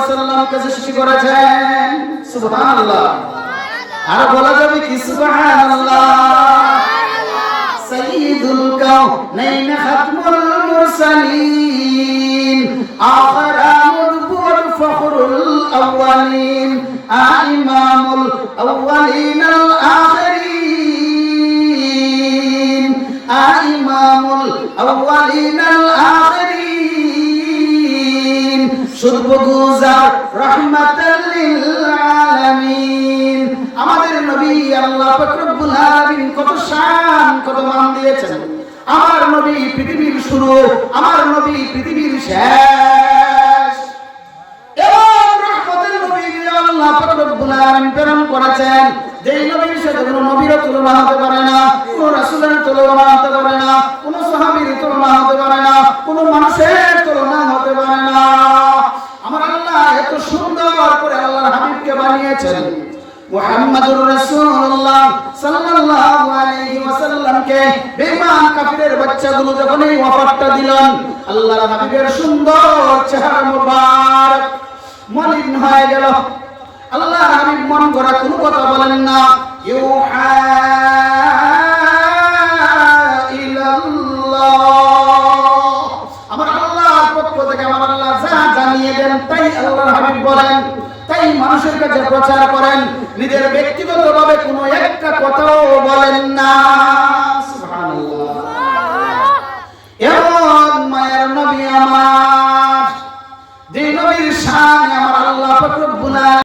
ওয়াসাল্লামকে সৃষ্টি করেছেন। সুবহানাল্লাহ। আর বলা যাবে কি সুবহানাল্লাহ। সাইয়্যিদুল কাউনাইন খাতমুল মুরসালিন আখরামুল ফখরুল আউয়ালিন ইমামুল আউয়ালিন আল আখিরিন ইমামুল আউয়ালিন আল আখিরিন শুকরগুজার রাহমাতাল লিল আলামিন। আমাদের নবী আল্লাহ পাক রব্বুল আলামিন কত শান কত মান দিয়েছেন। আমার নবী পৃথিবীর শুরু, আমার নবী পৃথিবীর শেষ। এবং রহমতের নবী আল্লাহ পাক রব্বুল আলামিন প্রেরণ করেছেন, যেই নবীর সাথে কোনো নবীর তুলনা হতে পারে না, কোনো রাসূলের তুলনা হতে পারে না, কোনো সাহাবীর তুলনা হতে পারে না, কোনো মানুষের তুলনা হতে পারে না। আমার আল্লাহ এত সুন্দর করে আল্লাহর হাবিবকে বানিয়েছেন। মুহাম্মাদুর রাসূলুল্লাহ সাল্লাল্লাহু আলাইহি ওয়াসাল্লামকে বেঈমান কাফিরের বাচ্চাগুলো যখন এই ওয়াফাতটা দিলেন, আল্লাহর হাবিবের সুন্দর চেহারা মুবারক মলিন হয়ে গেল। আল্লাহর হাবিব মন গড়া কোনো কথা বলেন না। ইউহা